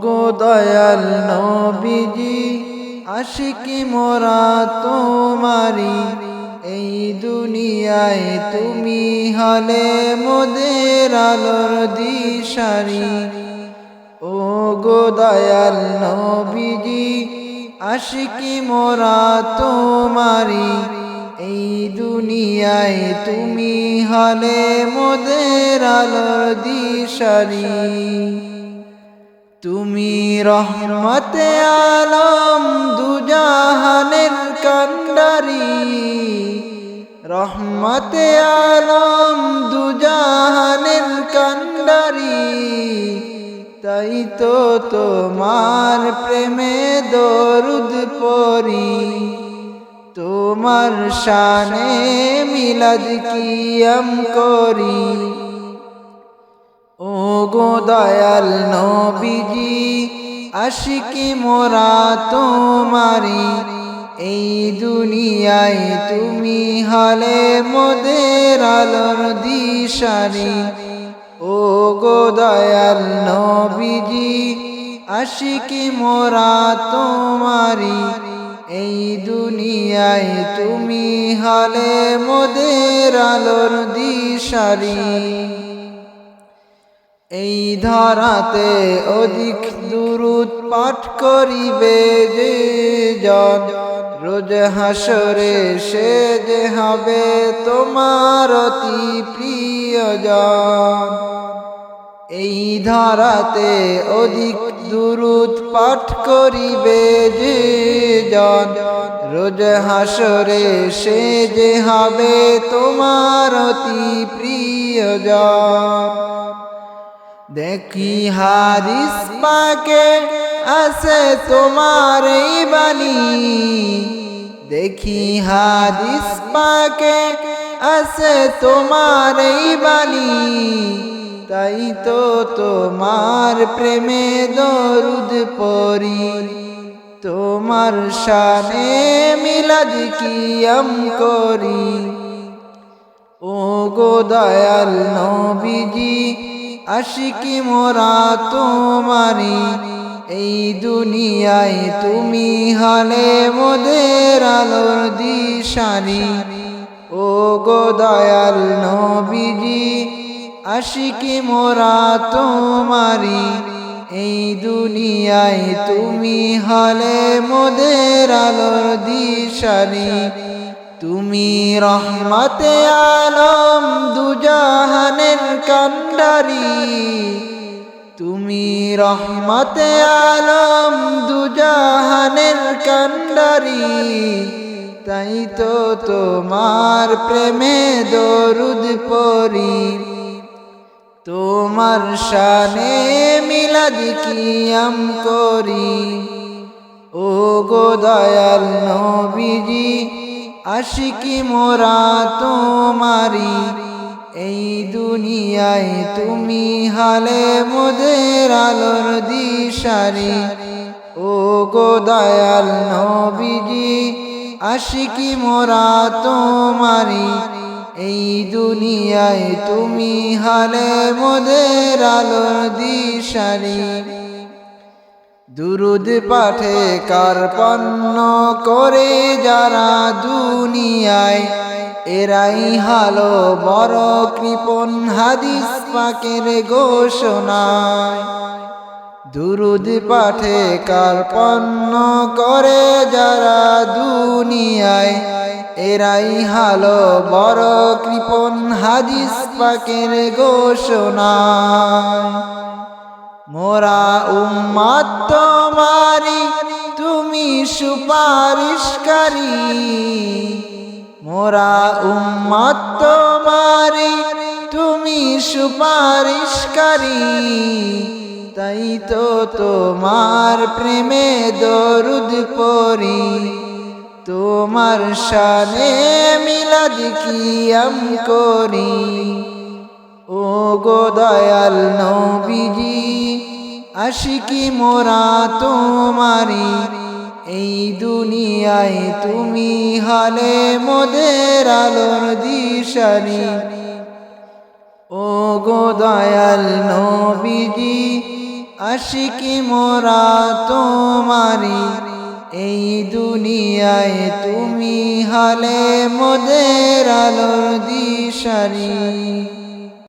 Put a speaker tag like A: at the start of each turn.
A: গো দয়াল নবীজি আশিকি মোরা তোমারি, এই দুনিয়ায় তুমি হলে মোদের আলোর দিশারি। ও গো দয়াল নবীজি আশিকি মোরা তোমারি, এই দুনিয়ায় তুমি হলে মোদের আলোর দিশারি। তুমি রহমতে আলম দুজাহানের কান্ডারি, রহমতে আলম দুজাহানের কান্ডারি। তাই তো তোমার প্রেমে দরুদ পড়ি, তোমার শানে মিলাদ কিয়াম করি। ও গো দয়াল নবীজি আশিকি মোরা তোমারি, এই দুনিয়ায় তুমি হলে মোদের আলোর দিশারি। ও গো দয়াল নবীজি আশিকি মোরা তোমারি, এই দুনিয়ায় তুমি হলে মোদের আলোর দিশারি। এই ধরাতে অধিক দুরূদ পাঠ করিবে যে জন, রোজ হাসরে সে যে হবে তোমার অতি প্রিয়জন। এই ধরাতে অধিক দুরূদ পাঠ করিবে যে জন, রোজ হাসরে সে যে হবে তোমার অতি প্রিয়জন। দেখি হাদিস পাকে আছে তোমার এই বাণী, দেখি হাদিস পাকে আছে তোমার এই বাণী। তাই তো তোমার প্রেমে দরুদ পড়ি, তোমার শানে মিলাদ কিয়াম করি। ও গো দয়াল নবীজি আশিকি মোরা তোমারি, এই দুনিয়ায় তুমি হলে মোদের আলোর দিশারি। ও গো দয়াল নবীজি আশিকি মোরা তোমারি, এই দুনিয়ায় তুমি হলে মোদের আলোর দিশারি। তুমি রহমতে আলম দুজাহানের কান্ডারি, তুমি রহমতে আলম দুজাহানের কান্ডারি। তাই তো তোমার প্রেমে দরুদ পড়ি, তোমার শানে মিলাদ কিয়াম করি। ও গো দয়াল নবীজি আশিকি মোরা তোমারি, এই দুনিয়ায় তুমি হলে মোদের আলোর দিশারি। ও গো দয়াল নবীজি আশিকি মোরা তোমারি, এই দুনিয়ায় তুমি হলে মোদের আলোর দিশারি। দুরুদ পাঠে কার্পণ্য করে যারা দুনিয়ায়, এরাই হলো বড় কৃপণ হাদিস পাকের ঘোষণায়। দুরুদ পাঠে কার্পণ্য করে যারা দুনিয়ায়, এরাই হলো বড় কৃপণ হাদিস পাকের ঘোষণায়। মোরা উম্মত তোমারি তুমি সুপারিশকারী, মোরা উম্মত তোমারি তুমি সুপারিশকারী। তাই তো তোমার প্রেমে দরুদ পড়ি, তোমার শানে মিলাদ কিয়াম করি। ও গো দয়াল নবীজি আশিকি মোরা তোমারি, এই দুনিয়ায় তুমি হলে মোদের আলোর দিশারি। ও গো দয়াল নবীজি আশিকি মোরা তোমারি এই দুনিয়ায় তুমি হালে মোদের আলোর দিশারি।